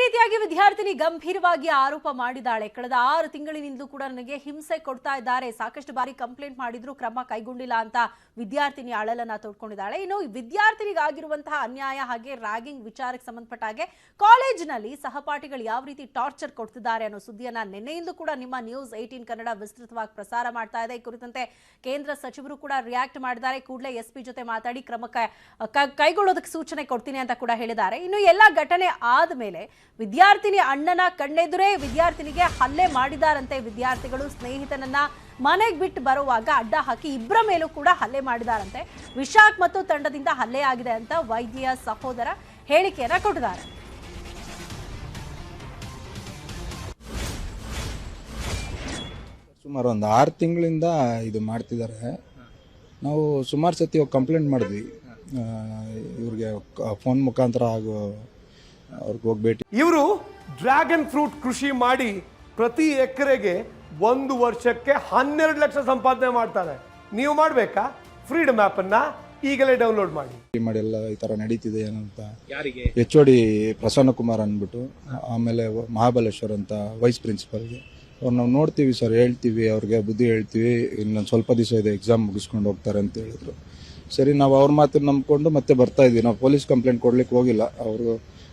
ರೀತಿಯಾಗಿ ವಿದ್ಯಾರ್ಥಿನಿ ಗಂಭೀರವಾಗಿ ಆರೋಪ ಮಾಡಿದ್ದಾಳೆ. ಕಳೆದ 6 ತಿಂಗಳಿನಿಂದಲೂ ಕೂಡ ನನಗೆ ಹಿಂಸೆ ಕೊಡ್ತಾ ಇದ್ದಾರೆ, ಸಾಕಷ್ಟು ಬಾರಿ ಕಂಪ್ಲೇಂಟ್ ಮಾಡಿದ್ರು ಕ್ರಮ ಕೈಗೊಂಡಿಲ್ಲ ಅಂತ ವಿದ್ಯಾರ್ಥಿನಿ ಅಳಲನ್ನ ತೋಡ್ಕೊಂಡಿದ್ದಾಳೆ. ಇನ್ನು ವಿದ್ಯಾರ್ಥಿನಿಗಾಗಿರುವಂತಹ ಅನ್ಯಾಯ ಹಾಗೆ ರ್ಯಾಗಿಂಗ್ ವಿಚಾರಕ್ಕೆ ಸಂಬಂಧಪಟ್ಟ ಹಾಗೆ ಕಾಲೇಜಿನಲ್ಲಿ ಸಹಪಾಠಿಗಳು ಯಾವ ರೀತಿ ಟಾರ್ಚರ್ ಕೊಡ್ತಿದ್ದಾರೆ ಅನ್ನೋ ಸುದ್ದಿಯನ್ನ ನಿನ್ನೆಯಿಂದ ಕೂಡ ನಿಮ್ಮ ನ್ಯೂಸ್ 18 ಕನ್ನಡ ವಿಸ್ತೃತವಾಗಿ ಪ್ರಸಾರ ಮಾಡ್ತಾ ಇದೆ. ಈ ಕುರಿತಂತೆ ಕೇಂದ್ರ ಸಚಿವರು ಕೂಡ ರಿಯಾಕ್ಟ್ ಮಾಡಿದ್ದಾರೆ. ಕೂಡಲೇ ಎಸ್ಪಿ ಜೊತೆ ಮಾತಾಡಿ ಕ್ರಮ ಕೈಗೊಳ್ಳೋದಕ್ಕೆ ಸೂಚನೆ ಕೊಡ್ತೀನಿ ಅಂತ ಕೂಡ ಹೇಳಿದ್ದಾರೆ. ಇನ್ನು ಎಲ್ಲ ಘಟನೆ ಆದ್ಮೇಲೆ ವಿದ್ಯಾರ್ಥಿನಿ ಅಣ್ಣನ ಕಣ್ಣೆದುರೇ ವಿದ್ಯಾರ್ಥಿನಿಗೆ ಹಲ್ಲೆ ಮಾಡಿದಾರಂತೆ. ವಿದ್ಯಾರ್ಥಿಗಳು ಸ್ನೇಹಿತನನ್ನ ಮನೆಗೆ ಬಿಟ್ಟು ಬರುವಾಗ ಅಡ್ಡ ಹಾಕಿ ಇಬ್ಬರ ಮೇಲೂ ಕೂಡ ಹಲ್ಲೆ ಮಾಡಿದಾರಂತೆ. ವಿಶಾಖ್ ಮತ್ತು ತಂಡದಿಂದ ಹಲ್ಲೆ ಆಗಿದೆ ಅಂತ ವೈದ್ಯ ಸಹೋದರ ಹೇಳಿಕೆಯನ್ನ ಕೊಟ್ಟಿದ್ದಾರೆ. ಸುಮಾರು ಒಂದು 6 ತಿಂಗಳಿಂದ ಇದು ಮಾಡ್ತಿದ್ದಾರೆ. ನಾವು ಸುಮಾರು ಸತಿ ಕಂಪ್ಲೇಂಟ್ ಮಾಡಿದ್ವಿ, ಇವ್ರಿಗೆ ಫೋನ್ ಮುಖಾಂತರ ಹಾಗೂ ಅವ್ರಿಗೆ ಹೋಗ್ಬೇಟಿ. ಇವರು ಡ್ರ್ಯಾಗನ್ ಫ್ರೂಟ್ ಕೃಷಿ ಮಾಡಿ ಪ್ರತಿ ಎಕರೆಗೆ 1 ವರ್ಷಕ್ಕೆ 12 ಲಕ್ಷ ಸಂಪಾದನೆ ಮಾಡ್ತಾರೆ. ನೀವು ಮಾಡಬೇಕಾ? ಫ್ರೀಡಮ್ ಆ್ಯಪ್ ಅನ್ನ ಈಗಲೇ ಡೌನ್ಲೋಡ್ ಮಾಡಿ. ಎಲ್ಲ ಈ ತರ ನಡೀತಿದೆ ಏನಂತ HOD ಪ್ರಸನ್ನ ಕುಮಾರ್ ಅಂದ್ಬಿಟ್ಟು, ಆಮೇಲೆ ಮಹಾಬಲೇಶ್ವರ್ ಅಂತ ವೈಸ್ ಪ್ರಿನ್ಸಿಪಲ್ಗೆ ಅವ್ರು ನಾವು ನೋಡ್ತೀವಿ ಸರ್, ಹೇಳ್ತೀವಿ ಅವ್ರಿಗೆ ಬುದ್ಧಿ ಹೇಳ್ತೀವಿ, ಇನ್ನೊಂದು ಸ್ವಲ್ಪ ದಿವಸ ಇದೆ ಎಕ್ಸಾಮ್ ಮುಗಿಸ್ಕೊಂಡು ಹೋಗ್ತಾರೆ ಅಂತ ಹೇಳಿದ್ರು. ಸರಿ, ನಾವು ಅವ್ರ ಮಾತನ್ನು ನಂಬ್ಕೊಂಡು ಮತ್ತೆ ಬರ್ತಾ ಇದ್ವಿ. ನಾವು ಪೊಲೀಸ್ ಕಂಪ್ಲೇಂಟ್ ಕೊಡ್ಲಿಕ್ಕೆ ಹೋಗಿಲ್ಲ. ಅವರು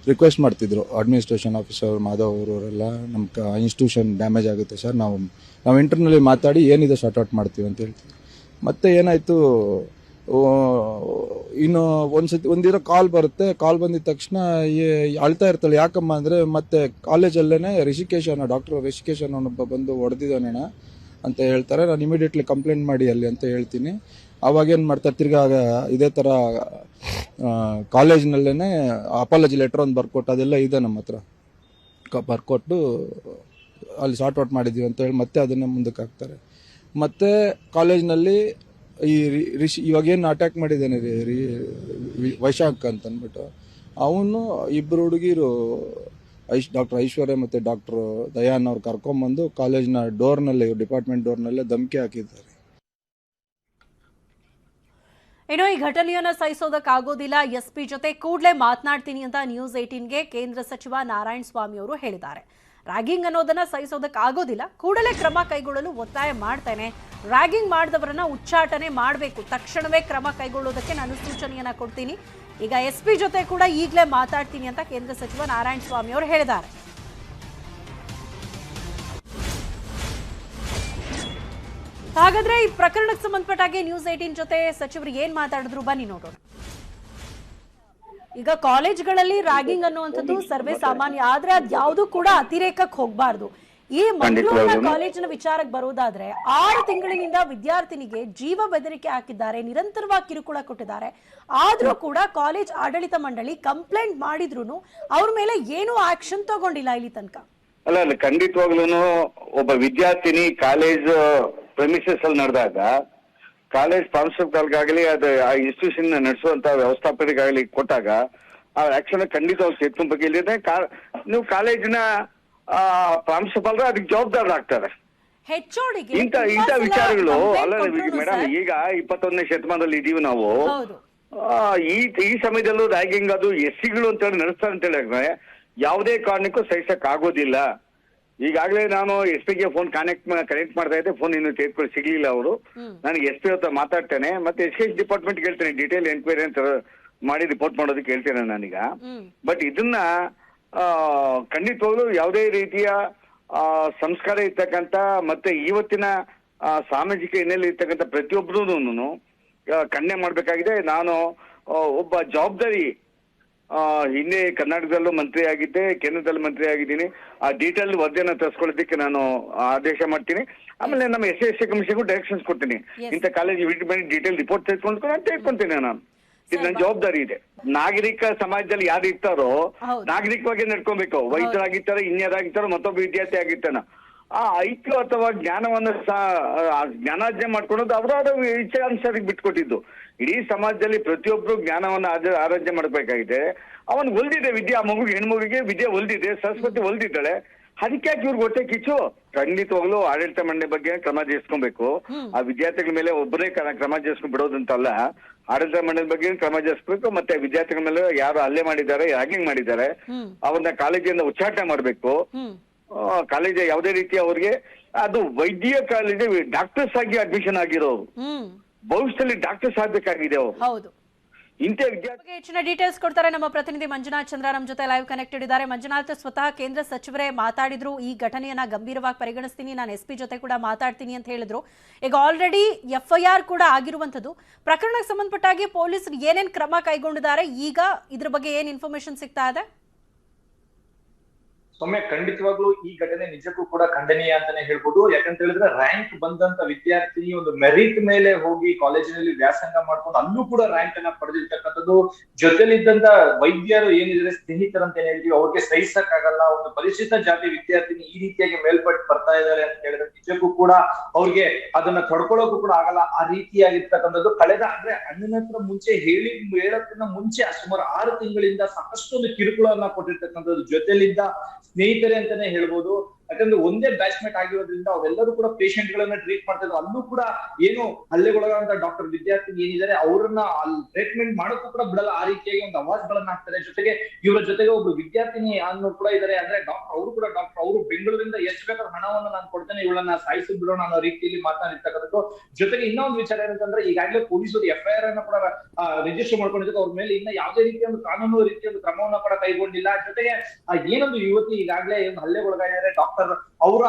ರಿಕ್ವೆಸ್ಟ್ ಮಾಡ್ತಿದ್ರು, ಅಡ್ಮಿನಿಸ್ಟ್ರೇಷನ್ ಆಫೀಸರ್ ಮಾಧವ್ ಅವರೆಲ್ಲ, ನಮ್ಮ ಇನ್ಸ್ಟಿಟ್ಯೂಷನ್ ಡ್ಯಾಮೇಜ್ ಆಗುತ್ತೆ ಸರ್, ನಾವು ಇಂಟರ್ನಲ್ಲಿ ಮಾತಾಡಿ ಏನಿದೆ ಶಾರ್ಟ್ ಔಟ್ ಮಾಡ್ತೀವಿ ಅಂತ ಹೇಳ್ತೀವಿ. ಮತ್ತೆ ಏನಾಯಿತು, ಇನ್ನು ಒಂದಿರೋ ಕಾಲ್ ಬರುತ್ತೆ. ಕಾಲ್ ಬಂದಿದ ತಕ್ಷಣ ಅಳ್ತಾ ಇರ್ತಾಳೆ. ಯಾಕಮ್ಮ ಅಂದರೆ ಮತ್ತೆ ಕಾಲೇಜಲ್ಲೇ ಡಾಕ್ಟರ್ ರಿಷಿಕೇಶ್ ಅನ್ನೋನೊಬ್ಬ ಬಂದು ಹೊಡೆದಿದ್ದಾನಣ್ಣ ಅಂತ ಹೇಳ್ತಾರೆ. ನಾನು ಇಮಿಡಿಯೇಟ್ಲಿ ಕಂಪ್ಲೇಂಟ್ ಮಾಡಿ ಅಲ್ಲಿ ಅಂತ ಹೇಳ್ತೀನಿ. ಅವಾಗೇನು ಮಾಡ್ತಾರೆ, ತಿರ್ಗಾ ಇದೇ ಥರ ಕಾಲೇಜ್ನಲ್ಲೇ ಅಪಾಲಜಿ ಲೆಟರ್ ಒಂದು ಬರ್ಕೊಟ್ಟು, ಅದೆಲ್ಲ ಇದೆ ನಮ್ಮ ಹತ್ರ, ಬರ್ಕೊಟ್ಟು ಅಲ್ಲಿ ಸಾರ್ಟ್ ಔಟ್ ಮಾಡಿದ್ದೀವಿ ಅಂತ ಹೇಳಿ ಮತ್ತೆ ಅದನ್ನೇ ಮುಂದಕ್ಕೆ ಹಾಕ್ತಾರೆ. ಮತ್ತು ಕಾಲೇಜ್ನಲ್ಲಿ ಈ ಇವಾಗೇನು ಅಟ್ಯಾಕ್ ಮಾಡಿದ್ದಾನೆ ವೈಶಾಖ್ ಅಂತ ಅಂದ್ಬಿಟ್ಟು, ಅವನು ಇಬ್ಬರು ಹುಡುಗಿರು ಡಾಕ್ಟರ್ ಐಶ್ವರ್ಯ ಮತ್ತು ಡಾಕ್ಟರ್ ದಯಾನ್ ಅವ್ರು ಕರ್ಕೊಂಬಂದು ಕಾಲೇಜ್ನ ಡೋರ್ನಲ್ಲೇ, ಡಿಪಾರ್ಟ್ಮೆಂಟ್ ಡೋರ್ನಲ್ಲೇ ಧಮಕಿ ಹಾಕಿದ್ದಾರೆ. ಏನೋ ಈ ಘಟನೆಯನ್ನ ಸಹಿಸೋದಕ್ಕಾಗೋದಿಲ್ಲ, ಎಸ್ಪಿ ಜೊತೆ ಕೂಡಲೇ ಮಾತನಾಡ್ತೀನಿ ಅಂತ ನ್ಯೂಸ್ 18ಗೆ ಕೇಂದ್ರ ಸಚಿವ ನಾರಾಯಣ ಸ್ವಾಮಿ ಅವರು ಹೇಳಿದ್ದಾರೆ. ರ್ಯಾಗಿಂಗ್ ಅನ್ನೋದನ್ನ ಸಹಿಸೋದಕ್ಕಾಗೋದಿಲ್ಲ, ಕೂಡಲೇ ಕ್ರಮ ಕೈಗೊಳ್ಳಲು ಒತ್ತಾಯ ಮಾಡ್ತೇನೆ. ರ್ಯಾಗಿಂಗ್ ಮಾಡಿದವರನ್ನ ಉಚ್ಚಾಟನೆ ಮಾಡಬೇಕು, ತಕ್ಷಣವೇ ಕ್ರಮ ಕೈಗೊಳ್ಳೋದಕ್ಕೆ ನಾನು ಸೂಚನೆಯನ್ನ ಕೊಡ್ತೀನಿ. ಈಗ ಎಸ್ಪಿ ಜೊತೆ ಕೂಡ ಈಗಲೇ ಮಾತಾಡ್ತೀನಿ ಅಂತ ಕೇಂದ್ರ ಸಚಿವ ನಾರಾಯಣ ಸ್ವಾಮಿ ಅವರು ಹೇಳಿದ್ದಾರೆ. ಹಾಗಾದ್ರೆ ಈ ಪ್ರಕರಣಕ್ಕೆ ಸಂಬಂಧಪಟ್ಟ ಹಾಗೆ ನ್ಯೂಸ್ 18 ಜೊತೆ ಸಚಿವರು ಏನ್ ಮಾತಾಡಿದ್ರು ಬನ್ನಿ ನೋಡೋಣ. ಈಗ ಕಾಲೇಜ್ಗಳಲ್ಲಿ ರ್ಯಾಗಿಂಗ್ ಅನ್ನುವಂಥದ್ದು ಸರ್ವೇ ಸಾಮಾನ್ಯ, ಆದ್ರೆ ಅದ್ ಯಾವ್ದು ಕೂಡ ಅತಿರೇಕಕ್ಕೆ ಹೋಗ್ಬಾರ್ದು. ಈ ಮಂಗಳೂರಿನ ಕಾಲೇಜಿನ ವಿಚಾರಕ್ಕೆ ಬರೋದಾದ್ರೆ 6 ತಿಂಗಳಿನಿಂದ ವಿದ್ಯಾರ್ಥಿನಿಗೆ ಜೀವ ಬೆದರಿಕೆ ಹಾಕಿದ್ದಾರೆ, ನಿರಂತರವಾಗಿ ಕಿರುಕುಳ ಕೊಟ್ಟಿದ್ದಾರೆ. ಆದ್ರೂ ಕೂಡ ಕಾಲೇಜ್ ಆಡಳಿತ ಮಂಡಳಿ ಕಂಪ್ಲೇಂಟ್ ಮಾಡಿದ್ರು ಅವ್ರ ಮೇಲೆ ಏನೂ ಆಕ್ಷನ್ ತಗೊಂಡಿಲ್ಲ ಇಲ್ಲಿ ತನಕ. ಅಲ್ಲ, ಖಂಡಿತವಾಗ್ಲೂ ಒಬ್ಬ ವಿದ್ಯಾರ್ಥಿನಿ ಕಾಲೇಜ್ ಪ್ರೆಮಿಸಸ್ ಅಲ್ಲಿ ನಡೆದಾಗ ಕಾಲೇಜ್ ಪ್ರಾಂಶುಪಾಲರಿಗಾಗಲಿ ಅದು ಆ ಇನ್ಸ್ಟಿಟ್ಯೂಷನ್ ನಡೆಸುವಂತ ವ್ಯವಸ್ಥಾಪಕರಿಗಾಗಲಿ ಕೊಟ್ಟಾಗ ಆ ಆಕ್ಷನ್ ಖಂಡಿತವಾಗಿ ಸೇತುವೆ ಬಗ್ಗೆ ಇಲ್ಲಿದೆ. ನೀವು ಕಾಲೇಜಿನ ಪ್ರಾಂಶುಪಾಲರು ಅದಕ್ಕೆ ಜವಾಬ್ದಾರರಾಗ್ತಾರೆ. ಇಂಥ ವಿಚಾರಗಳು ಅಲ್ಲ ಮೇಡಮ್, ಈಗ 21ನೇ ಶತಮಾನದಲ್ಲಿ ಇದೀವಿ ನಾವು. ಈ ಸಮಯದಲ್ಲೂ ರ್ಯಾಗಿಂಗ್ ಅದು ಎಸ್ಸಿಗಳು ಅಂತ ಹೇಳಿ ನಡೆಸ್ತಾರೆ ಅಂತ ಹೇಳಿದ್ರೆ ಯಾವುದೇ ಕಾರಣಕ್ಕೂ ಸಹಿಸಕ್ ಆಗೋದಿಲ್ಲ. ಈಗಾಗಲೇ ನಾನು SP ಗೆ ಫೋನ್ ಕನೆಕ್ಟ್ ಮಾಡ್ತಾ ಇದ್ದೆ, ಫೋನ್ ಇನ್ನು ತೆಗೆದುಕೊಂಡು ಸಿಗ್ಲಿಲ್ಲ ಅವರು. ನನಗೆ SP ಹತ್ರ ಮಾತಾಡ್ತೇನೆ, ಮತ್ತೆ ಎಜುಕೇಶನ್ ಡಿಪಾರ್ಟ್ಮೆಂಟ್ ಹೇಳ್ತೇನೆ, ಡೀಟೇಲ್ ಎನ್ಕ್ವೈರಿ ಅಂತ ಮಾಡಿ ರಿಪೋರ್ಟ್ ಮಾಡೋದಕ್ಕೆ ಹೇಳ್ತೇನೆ ನಾನೀಗ. ಬಟ್ ಇದನ್ನ ಖಂಡಿತವಾಗ್ಲೂ ಯಾವುದೇ ರೀತಿಯ ಸಂಸ್ಕಾರ ಇರ್ತಕ್ಕಂಥ ಮತ್ತೆ ಇವತ್ತಿನ ಸಾಮಾಜಿಕ ಹಿನ್ನೆಲೆ ಇರ್ತಕ್ಕಂಥ ಪ್ರತಿಯೊಬ್ಬರೂ ಖಂಡನೆ ಮಾಡ್ಬೇಕಾಗಿದೆ. ನಾನು ಒಬ್ಬ ಜವಾಬ್ದಾರಿ, ಹಿಂದೆ ಕರ್ನಾಟಕದಲ್ಲೂ ಮಂತ್ರಿ ಆಗಿದ್ದೆ, ಕೇಂದ್ರದಲ್ಲಿ ಮಂತ್ರಿ ಆಗಿದ್ದೀನಿ. ಆ ಡೀಟೇಲ್ ವರದಿಯನ್ನು ತರಿಸ್ಕೊಳ್ಳೋದಕ್ಕೆ ನಾನು ಆದೇಶ ಮಾಡ್ತೀನಿ. ಆಮೇಲೆ ನಮ್ಮ SC ಕಮಿಷನ್ಗೂ ಡೈರೆಕ್ಷನ್ಸ್ ಕೊಡ್ತೀನಿ, ಇಂಥ ಕಾಲೇಜ್ ಡೀಟೇಲ್ ರಿಪೋರ್ಟ್ ತೆಗೆದುಕೊಂಡು ನಾನು ತೆಗೆದುಕೊಂತೀನಿ. ನಾನು ಇದು ನನ್ನ ಜವಾಬ್ದಾರಿ ಇದೆ. ನಾಗರಿಕ ಸಮಾಜದಲ್ಲಿ ಯಾರು ಇರ್ತಾರೋ ನಾಗರಿಕವಾಗಿ ನಡ್ಕೊಬೇಕು. ವೈದ್ಯರಾಗಿರ್ತಾರೋ, ಇನ್ಯಾರಾಗಿರ್ತಾರೋ, ಮತ್ತೊಬ್ಬ ವಿದ್ಯಾರ್ಥಿ ಆಗಿರ್ತಾನ, ಆ ಐಕ್ಯ ಅಥವಾ ಜ್ಞಾನವನ್ನು ಜ್ಞಾನಾರ್ಜನೆ ಮಾಡ್ಕೊಳ್ಳೋದು ಅವರ ಇಚ್ಛಾನುಸಾರಕ್ಕೆ ಬಿಟ್ಕೊಟ್ಟಿದ್ದು. ಇಡೀ ಸಮಾಜದಲ್ಲಿ ಪ್ರತಿಯೊಬ್ರು ಜ್ಞಾನವನ್ನ ಆರಾಧನೆ ಮಾಡಬೇಕಾಗಿದೆ. ಅವನ್ ಒಲ್ದಿದೆ ವಿದ್ಯೆ, ಆ ಮಗುಗೆ, ಹೆಣ್ಮಗುಗೆ ವಿದ್ಯೆ ಒಲ್ದಿದೆ, ಸರಸ್ವತಿ ಒಲ್ದಿದ್ದಾಳೆ. ಅದಕ್ಕೆ ಯಾಕೆ ಇವ್ರಿಗೆ ಹೊಟ್ಟೆ ಕಿಚ್ಚು? ಖಂಡಿತವಾಗ್ಲೂ ಆಡಳಿತ ಮಂಡಳಿ ಬಗ್ಗೆ ಕ್ರಮ ಜರುಗಿಸ್ಕೊಬೇಕು. ಆ ವಿದ್ಯಾರ್ಥಿಗಳ ಮೇಲೆ ಒಬ್ಬರೇ ಕ್ರಮ ಜರುಗಿಸ್ಕೊಂಡ್ ಬಿಡೋದಂತಲ್ಲ, ಆಡಳಿತ ಮಂಡಳಿ ಬಗ್ಗೆ ಕ್ರಮ ಜರುಗಿಸ್ಬೇಕು. ಮತ್ತೆ ವಿದ್ಯಾರ್ಥಿಗಳ ಮೇಲೆ ಯಾರು ಹಲ್ಲೆ ಮಾಡಿದ್ದಾರೆ, ರ್ಯಾಗಿಂಗ್ ಮಾಡಿದ್ದಾರೆ, ಅವ್ರನ್ನ ಕಾಲೇಜಿಂದ ಉಚ್ಚಾಟನೆ ಮಾಡ್ಬೇಕು. ಕಾಲೇಜ್ ಯಾವುದೇ ರೀತಿ ಅವ್ರಿಗೆ ಅದು ವೈದ್ಯ ಕಾಲೇಜ್ ಡಾಕ್ಟರ್ಸ್ ಆಗಿ ಅಡ್ಮಿಷನ್ ಆಗಿರೋರು, ಭವಿಷ್ಯದಲ್ಲಿ ಡಾಕ್ಟರ್ಸ್ ಆಗ್ಬೇಕಾಗಿದೆ ಅವರು. ಹೌದು. ಇಂಥ ವಿದ್ಯಾರ್ಥಿ ಹೆಚ್ಚಿನ ಡೀಟೇಲ್ಸ್ ಕೊಡ್ತಾರೆ ನಮ್ಮ ಪ್ರತಿನಿಧಿ ಮಂಜುನಾಥ್ ಚಂದ್ರ ನಮ್ಮ ಜೊತೆ ಲೈವ್ ಕನೆಕ್ಟೆಡ್ ಇದ್ದಾರೆ. ಮಂಜುನಾಥ್, ಸ್ವತಃ ಕೇಂದ್ರ ಸಚಿವರೇ ಮಾತಾಡಿದ್ರು, ಈ ಘಟನೆಯನ್ನ ಗಂಭೀರವಾಗಿ ಪರಿಗಣಿಸ್ತೀನಿ, ನಾನು SP ಜೊತೆ ಕೂಡ ಮಾತಾಡ್ತೀನಿ ಅಂತ ಹೇಳಿದ್ರು. ಈಗ ಆಲ್ರೆಡಿ FIR ಕೂಡ ಆಗಿರುವಂತದ್ದು. ಪ್ರಕರಣಕ್ಕೆ ಸಂಬಂಧಪಟ್ಟಾಗಿ ಪೊಲೀಸರು ಏನೇನ್ ಕ್ರಮ ಕೈಗೊಂಡಿದ್ದಾರೆ, ಈಗ ಇದ್ರ ಬಗ್ಗೆ ಏನ್ ಇನ್ಫಾರ್ಮೇಶನ್ ಸಿಗ್ತಾ ಇದೆ? ಸೌಮ್ಯ, ಖಂಡಿತವಾಗ್ಲೂ ಈ ಘಟನೆ ನಿಜಕ್ಕೂ ಕೂಡ ಖಂಡನೀಯ ಅಂತಾನೆ ಹೇಳ್ಬೋದು. ಯಾಕಂತ ಹೇಳಿದ್ರೆ ರ್ಯಾಂಕ್ ಬಂದಂತ ವಿದ್ಯಾರ್ಥಿನಿ ಒಂದು ಮೆರಿಟ್ ಮೇಲೆ ಹೋಗಿ ಕಾಲೇಜಿನಲ್ಲಿ ವ್ಯಾಸಂಗ ಮಾಡ್ಕೊಂಡು ಅಲ್ಲೂ ಕೂಡ ರ್ಯಾಂಕ್ ಅನ್ನ ಪಡೆದಿರ್ತಕ್ಕಂಥದ್ದು, ಜೊತೆಲಿದ್ದಂತ ವೈದ್ಯರು ಏನಿದ್ರೆ ಸ್ನೇಹಿತರಂತ ಏನ್ ಹೇಳ್ತೀವಿ ಅವ್ರಿಗೆ ಸಹಿಸಕ್ಕಾಗಲ್ಲ. ಒಂದು ಪರಿಶಿಷ್ಟ ಜಾತಿ ವಿದ್ಯಾರ್ಥಿನಿ ಈ ರೀತಿಯಾಗಿ ಮೇಲ್ಪಟ್ಟು ಬರ್ತಾ ಇದ್ದಾರೆ ಅಂತ ಹೇಳಿದ್ರೆ ನಿಜಕ್ಕೂ ಕೂಡ ಅವ್ರಿಗೆ ಅದನ್ನ ತಡ್ಕೊಳ್ಳೋಕು ಕೂಡ ಆಗಲ್ಲ. ಆ ರೀತಿಯಾಗಿರ್ತಕ್ಕಂಥದ್ದು ಕಳೆದ ಅಂದ್ರೆ ಅಣ್ಣನ ಹತ್ರ ಮುಂಚೆ ಹೇಳಕ್ಕಿಂತ ಮುಂಚೆ ಸುಮಾರು 6 ತಿಂಗಳಿಂದ ಸಾಕಷ್ಟು ಒಂದು ಕಿರುಕುಳವನ್ನ ಕೊಟ್ಟಿರ್ತಕ್ಕಂಥದ್ದು, ಜೊತೆಲಿದ್ದ ಸ್ನೇಹಿತರೆ ಅಂತಾನೆ ಹೇಳ್ಬೋದು. ಯಾಕಂದ್ರೆ ಒಂದೇ ಬ್ಯಾಚ್ಮೇಟ್ ಆಗಿರೋದ್ರಿಂದ ಅವೆಲ್ಲರೂ ಕೂಡ ಪೇಷಂಟ್ ಗಳನ್ನ ಟ್ರೀಟ್ ಮಾಡ್ತಾ ಇದ್ರು. ಅಲ್ಲೂ ಕೂಡ ಏನು ಹಲ್ಲೆಗೊಳಗಾದಂತ ಡಾಕ್ಟರ್ ವಿದ್ಯಾರ್ಥಿ ಏನಿದ್ದಾರೆ ಅವ್ರನ್ನ ಅಲ್ಲಿ ಟ್ರೀಟ್ಮೆಂಟ್ ಮಾಡೋಕ್ಕೂ ಕೂಡ ಬಿಡಲ್ಲ. ಆ ರೀತಿಯಾಗಿ ಒಂದು ಅವಾಜ್ಗಳನ್ನ ಹಾಕ್ತಾರೆ. ಜೊತೆಗೆ ಇವರ ಜೊತೆಗೆ ಒಬ್ರು ವಿದ್ಯಾರ್ಥಿನಿ ಅನ್ನೋ ಕೂಡ ಇದ್ದಾರೆ. ಅಂದ್ರೆ ಡಾಕ್ಟರ್ ಅವರು ಕೂಡ ಅವರು ಬೆಂಗಳೂರಿಂದ ಎಷ್ಟು ಬೇಕಾದ್ರೂ ಹಣವನ್ನು ನಾನು ಕೊಡ್ತೇನೆ, ಇವಳನ್ನ ಸಾಯಿಸಿ ಬಿಡೋಣ ಅನ್ನೋ ರೀತಿಯಲ್ಲಿ ಮಾತನಾಡಿರ್ತಕ್ಕಂಥದ್ದು. ಜೊತೆಗೆ ಇನ್ನೊಂದು ವಿಚಾರ ಏನಂತಂದ್ರೆ ಈಗಾಗಲೇ ಪೊಲೀಸರು FIR ಅನ್ನ ಕೂಡ ರಿಜಿಸ್ಟರ್ ಮಾಡ್ಕೊಂಡಿದ್ದಕ್ಕೆ ಅವ್ರ ಮೇಲೆ ಇನ್ನ ಯಾವುದೇ ರೀತಿಯ ಒಂದು ಕಾನೂನು ರೀತಿಯ ಒಂದು ಕ್ರಮವನ್ನ ಕೂಡ ಕೈಗೊಂಡಿಲ್ಲ. ಜೊತೆಗೆ ಏನೊಂದು ಯುವತಿ ಈಗಾಗಲೇ ಒಂದು ಹಲ್ಲೆಗೊಳಗಾಗಿದ್ದಾರೆ, ಡಾಕ್ಟರ್ ಅವರ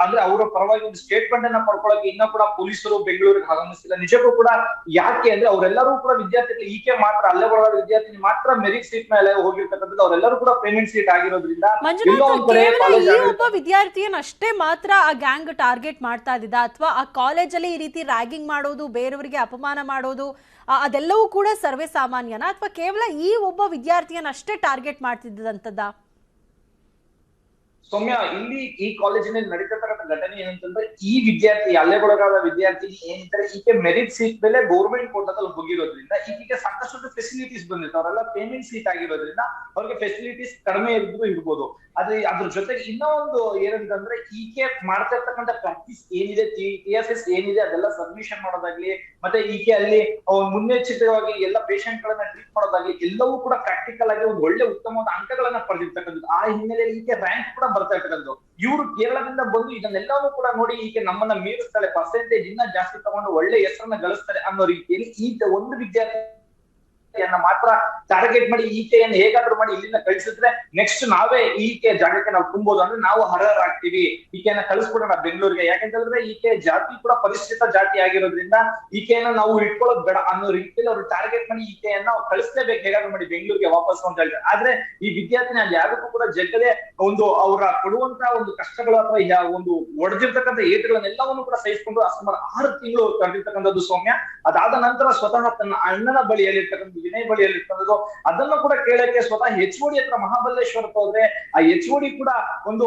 ಅಂದ್ರೆ ಅವರ ಪರವಾಗಿ ಒಂದು ಸ್ಟೇಟ್ಮೆಂಟ್ ಅನ್ನ ಪಡ್ಕೊಳ್ಳೋಕೆ ಇನ್ನ ಕೂಡ ಪೊಲೀಸರು ಬೆಂಗಳೂರಿಗೆ ಆಗಮಿಸಿಲ್ಲ. ನಿಜಕ್ಕೂ ಕೂಡ ಯಾಕೆ ಅಂದ್ರೆ ಅವರೆಲ್ಲರೂ ಕೂಡ ವಿದ್ಯಾರ್ಥಿಗಳು ಈಕೆ ಮಾತ್ರ ಹಲ್ಲೆಗೊಳಗಾದ ವಿದ್ಯಾರ್ಥಿನಿ ಮಾತ್ರ ಮೆರಿಟ್ ಸೀಟ್ ಮೇಲೆ ಹೋಗಿರ್ತಕ್ಕಂಥದ್ದು, ಅವರೆಲ್ಲರೂ ಕೂಡ ಪೇಮೆಂಟ್ ಸೀಟ್ ಆಗಿರೋದ್ರಿಂದ ಈ ಒಬ್ಬ ವಿದ್ಯಾರ್ಥಿಯನ್ನ ಅಷ್ಟೇ ಮಾತ್ರ ಆ ಗ್ಯಾಂಗ್ ಟಾರ್ಗೆಟ್ ಮಾಡ್ತಾ ಇದ್ದ, ಅಥವಾ ಆ ಕಾಲೇಜಲ್ಲಿ ಈ ರೀತಿ ರ್ಯಾಗಿಂಗ್ ಮಾಡೋದು, ಬೇರೆಯವರಿಗೆ ಅಪಮಾನ ಮಾಡೋದು ಅದೆಲ್ಲವೂ ಕೂಡ ಸರ್ವೇ ಸಾಮಾನ್ಯನಾ, ಅಥವಾ ಕೇವಲ ಈ ಒಬ್ಬ ವಿದ್ಯಾರ್ಥಿಯನ್ನ ಅಷ್ಟೇ ಟಾರ್ಗೆಟ್ ಮಾಡ್ತಿದ್ದಂತದ್ದ? ಸೌಮ್ಯ, ಇಲ್ಲಿ ಈ ಕಾಲೇಜಿನಲ್ಲಿ ನಡೀತಕ್ಕಂಥ ಘಟನೆ ಏನಂತಂದ್ರೆ ಈ ವಿದ್ಯಾರ್ಥಿ ಹಲ್ಲೆಗೊಳಗಾದ ವಿದ್ಯಾರ್ಥಿ ಏನಿದ್ದಾರೆ ಈಕೆ ಮೆರಿಟ್ ಸೀಟ್ ಮೇಲೆ ಗೌರ್ಮೆಂಟ್ ಕೋಟಾದಲ್ಲಿ ಹೋಗಿರೋದ್ರಿಂದ ಈಕೆಗೆ ಸಾಕಷ್ಟು ಫೆಸಿಲಿಟೀಸ್ ಬಂದಿತ್ತು. ಅವರೆಲ್ಲ ಪೇಮೆಂಟ್ ಸೀಟ್ ಆಗಿರೋದ್ರಿಂದ ಅವ್ರಿಗೆ ಫೆಸಿಲಿಟೀಸ್ ಕಡಿಮೆ ಇರ್ಬೋದು. ಆದ್ರೆ ಅದ್ರ ಜೊತೆಗೆ ಇನ್ನೂ ಒಂದು ಏನಂತಂದ್ರೆ ಈಕೆ ಮಾಡ್ತಾ ಇರ್ತಕ್ಕಂಥ ಪ್ರಾಕ್ಟೀಸ್ ಏನಿದೆ, TSS ಏನಿದೆ ಅದೆಲ್ಲ ಸಬ್ಮಿಷನ್ ಮಾಡೋದಾಗ್ಲಿ, ಮತ್ತೆ ಈಕೆ ಅಲ್ಲಿ ಮುನ್ನೆಚ್ಚರಿಕೆಯಾಗಿ ಎಲ್ಲ ಪೇಷಂಟ್ ಗಳನ್ನ ಟ್ರೀಟ್ ಮಾಡೋದಾಗ್ಲಿ ಎಲ್ಲವೂ ಕೂಡ ಪ್ರಾಕ್ಟಿಕಲ್ ಆಗಿ ಒಂದು ಒಳ್ಳೆ ಉತ್ತಮವಾದ ಅಂಕಗಳನ್ನ ಪಡೆದಿರ್ತಕ್ಕಂಥದ್ದು. ಆ ಹಿನ್ನೆಲೆಯಲ್ಲಿ ಈಕೆ ರ್ಯಾಂಕ್ ಕೂಡ ಬರ್ತಾ ಇರ್ತಕ್ಕಂಥದ್ದು. ಇವರು ಕೇರಳದಿಂದ ಬಂದು ಇದನ್ನೆಲ್ಲವೂ ಕೂಡ ನೋಡಿ ಈಕೆ ನಮ್ಮನ್ನ ಮೀರಿಸ್ತಾಳೆ, ಪರ್ಸೆಂಟೇಜ್ ಇನ್ನ ಜಾಸ್ತಿ ತಗೊಂಡು ಒಳ್ಳೆ ಹೆಸರನ್ನ ಗಳಿಸ್ತಾರೆ ಅನ್ನೋ ರೀತಿಯಲ್ಲಿ ಈ ಒಂದು ವಿದ್ಯಾರ್ಥಿ ಮಾತ್ರ ಟಾರ್ಗೆಟ್ ಮಾಡಿ ಈಕೆಯನ್ನು ಹೇಗಾದ್ರೂ ಮಾಡಿ ಇಲ್ಲಿಂದ ಕಳಿಸಿದ್ರೆ ನೆಕ್ಸ್ಟ್ ನಾವೇ ಈಕೆ ಜಾಗಕ್ಕೆ ನಾವು ತುಂಬೋದು, ಅಂದ್ರೆ ನಾವು ಹರರಾಗ್ತೀವಿ, ಈಕೆಯನ್ನ ಕಳಿಸ್ಬಿಡೋಣ ಬೆಂಗಳೂರಿಗೆ. ಯಾಕಂತಂದ್ರೆ ಈಕೆ ಜಾತಿ ಕೂಡ ಪರಿಶಿಷ್ಟ ಜಾತಿ ಆಗಿರೋದ್ರಿಂದ ಈಕೆಯನ್ನ ನಾವು ಇಟ್ಕೊಳ್ಳೋದು ಬೇಡ ಅನ್ನೋ ರೀತಿಯಲ್ಲಿ ಅವರು ಟಾರ್ಗೆಟ್ ಮಾಡಿ ಈಕೆಯನ್ನ ನಾವು ಕಳಿಸ್ಲೇಬೇಕು ಹೇಗಾದ್ರೂ ಮಾಡಿ ಬೆಂಗಳೂರಿಗೆ ವಾಪಸ್ ಅಂತ ಹೇಳ್ತಾರೆ. ಆದ್ರೆ ಈ ವಿದ್ಯಾರ್ಥಿನಿ ಅಲ್ಲಿ ಯಾರಿಗೂ ಕೂಡ ಜಗ್ಗದೆ ಒಂದು ಅವರ ಕೊಡುವಂತ ಒಂದು ಕಷ್ಟಗಳು ಅಥವಾ ಒಂದು ಒಡೆದಿರ್ತಕ್ಕಂಥ ಏಟುಗಳನ್ನೆಲ್ಲವನ್ನು ಕೂಡ ಸಹಿಸಿಕೊಂಡು ಸುಮಾರು 6 ತಿಂಗಳು ಕರೆದಿರ್ತಕ್ಕಂಥದ್ದು ಸೌಮ್ಯ. ಅದಾದ ನಂತರ ಸ್ವತಃ ತನ್ನ ಅಣ್ಣನ ಬಳಿಯಲ್ಲಿರ್ತಕ್ಕಂಥ ವಿನಯ್ ಬಳಿಯಲ್ಲಿರ್ತಕ್ಕಂಥದ್ದು ಅದನ್ನು ಕೂಡ ಕೇಳಕ್ಕೆ ಸ್ವತಃ HOD ಹತ್ರ ಮಹಾಬಲೇಶ್ವರಕ್ಕೆ ಹೋದ್ರೆ ಆ HOD ಕೂಡ ಒಂದು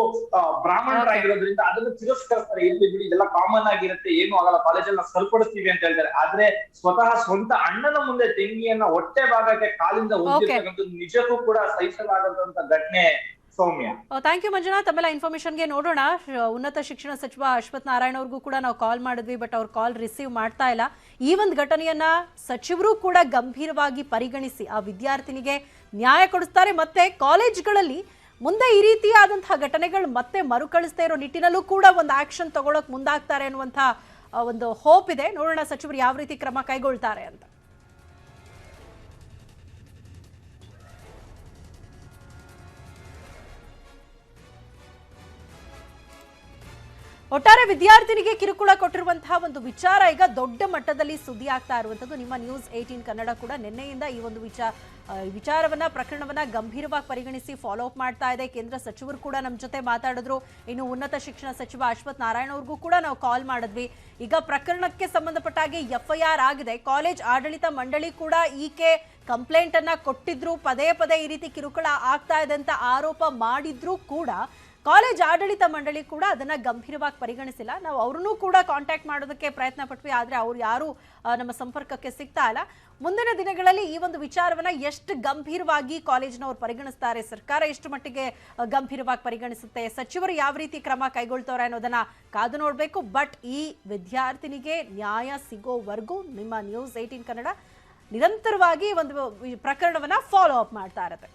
ಬ್ರಾಹ್ಮಣರಾಗಿರೋದ್ರಿಂದ ಅದನ್ನು ತಿರಸ್ಕರಿಸ್ತಾರೆ. ಎಲ್ಲಿ ಬಿಡಿ ಇದೆಲ್ಲ ಕಾಮನ್ ಆಗಿರುತ್ತೆ, ಏನು ಆಗಲ್ಲ, ಕಾಲೇಜಲ್ಲಿ ನಾವು ಸರಿಪಡಿಸ್ತೀವಿ ಅಂತ ಹೇಳ್ತಾರೆ. ಆದ್ರೆ ಸ್ವತಃ ಸ್ವಂತ ಅಣ್ಣನ ಮುಂದೆ ತೆಂಗಿಯನ್ನ ಹೊಟ್ಟೆ ಭಾಗಕ್ಕೆ ಕಾಲಿಂದ ಹೊಂದಿರ್ತಕ್ಕಂಥದ್ದು ನಿಜಕ್ಕೂ ಕೂಡ ಸಹಿಸಲಾಗದಂತ ಘಟನೆ ಸೌಮ್ಯ. Thank you Manjunath. ಆಮೇಲೆ ಇನ್ಫಾರ್ಮೇಶನ್ಗೆ ನೋಡೋಣ. ಉನ್ನತ ಶಿಕ್ಷಣ ಸಚಿವ ಅಶ್ವಥ್ ನಾರಾಯಣ ಅವ್ರಿಗೂ ಕೂಡ ನಾವು ಕಾಲ್ ಮಾಡಿದ್ವಿ, ಬಟ್ ಅವ್ರ ಕಾಲ್ ರಿಸೀವ್ ಮಾಡ್ತಾ ಇಲ್ಲ. ಈ ಒಂದು ಘಟನೆಯನ್ನ ಸಚಿವರು ಕೂಡ ಗಂಭೀರವಾಗಿ ಪರಿಗಣಿಸಿ ಆ ವಿದ್ಯಾರ್ಥಿನಿಗೆ ನ್ಯಾಯ ಕೊಡಿಸ್ತಾರೆ, ಮತ್ತೆ ಕಾಲೇಜ್ಗಳಲ್ಲಿ ಮುಂದೆ ಈ ರೀತಿಯಾದಂತಹ ಘಟನೆಗಳು ಮತ್ತೆ ಮರುಕಳಿಸ್ತಾ ಇರೋ ನಿಟ್ಟಿನಲ್ಲೂ ಕೂಡ ಒಂದು ಆಕ್ಷನ್ ತಗೊಳ್ಳೋಕೆ ಮುಂದಾಗ್ತಾರೆ ಅನ್ನುವಂತಹ ಒಂದು ಹೋಪ್ ಇದೆ. ನೋಡೋಣ ಸಚಿವರು ಯಾವ ರೀತಿ ಕ್ರಮ ಕೈಗೊಳ್ತಾರೆ ಅಂತ. ಒಟ್ಟಾರೆ ವಿದ್ಯಾರ್ಥಿನಿಗೆ ಕಿರುಕುಳ ಕೊಟ್ಟಿರುವಂತಹ ಒಂದು ವಿಚಾರ ಈಗ ದೊಡ್ಡ ಮಟ್ಟದಲ್ಲಿ ಸುದ್ದಿ ಆಗ್ತಾ ಇರುವಂತದ್ದು. ನಿಮ್ಮ ನ್ಯೂಸ್ 18 ಕನ್ನಡ ಕೂಡ ನಿನ್ನೆಯಿಂದ ಈ ಒಂದು ವಿಚಾರವನ್ನ ಪ್ರಕರಣವನ್ನ ಗಂಭೀರವಾಗಿ ಪರಿಗಣಿಸಿ ಫಾಲೋ ಅಪ್ ಮಾಡ್ತಾ ಇದೆ. ಕೇಂದ್ರ ಸಚಿವರು ಕೂಡ ನಮ್ಮ ಜೊತೆ ಮಾತಾಡಿದ್ರು. ಇನ್ನು ಉನ್ನತ ಶಿಕ್ಷಣ ಸಚಿವ ಅಶ್ವಥ್ ನಾರಾಯಣ ಅವ್ರಿಗೂ ಕೂಡ ನಾವು ಕಾಲ್ ಮಾಡಿದ್ವಿ. ಈಗ ಪ್ರಕರಣಕ್ಕೆ ಸಂಬಂಧಪಟ್ಟಾಗಿ FIR ಆಗಿದೆ. ಕಾಲೇಜ್ ಆಡಳಿತ ಮಂಡಳಿ ಕೂಡ ಈಕೆ ಕಂಪ್ಲೇಂಟ್ ಅನ್ನ ಕೊಟ್ಟಿದ್ರು. ಪದೇ ಪದೇ ಈ ರೀತಿ ಕಿರುಕುಳ ಆಗ್ತಾ ಇದೆ ಅಂತ ಆರೋಪ ಮಾಡಿದ್ರು ಕೂಡ ಕಾಲೇಜ್ ಆಡಳಿತ ಮಂಡಳಿ ಕೂಡ ಅದನ್ನ ಗಂಭೀರವಾಗಿ ಪರಿಗಣಿಸಿಲ್ಲ. ನಾವು ಅವ್ರನ್ನೂ ಕೂಡ ಕಾಂಟ್ಯಾಕ್ಟ್ ಮಾಡೋದಕ್ಕೆ ಪ್ರಯತ್ನ ಪಟ್ವಿ, ಆದ್ರೆ ಅವ್ರು ಯಾರು ನಮ್ಮ ಸಂಪರ್ಕಕ್ಕೆ ಸಿಗ್ತಾ ಇಲ್ಲ. ಮುಂದಿನ ದಿನಗಳಲ್ಲಿ ಈ ಒಂದು ವಿಚಾರವನ್ನ ಎಷ್ಟು ಗಂಭೀರವಾಗಿ ಕಾಲೇಜಿನವರು ಪರಿಗಣಿಸ್ತಾರೆ, ಸರ್ಕಾರ ಎಷ್ಟು ಮಟ್ಟಿಗೆ ಗಂಭೀರವಾಗಿ ಪರಿಗಣಿಸುತ್ತೆ, ಸಚಿವರು ಯಾವ ರೀತಿ ಕ್ರಮ ಕೈಗೊಳ್ತಾರೆ ಅನ್ನೋದನ್ನ ಕಾದು ನೋಡಬೇಕು. ಬಟ್ ಈ ವಿದ್ಯಾರ್ಥಿನಿಗೆ ನ್ಯಾಯ ಸಿಗೋವರೆಗೂ ನಿಮ್ಮ ನ್ಯೂಸ್ 18 ಕನ್ನಡ ನಿರಂತರವಾಗಿ ಒಂದು ಪ್ರಕರಣವನ್ನ ಫಾಲೋ ಅಪ್ ಮಾಡ್ತಾ ಇರುತ್ತೆ.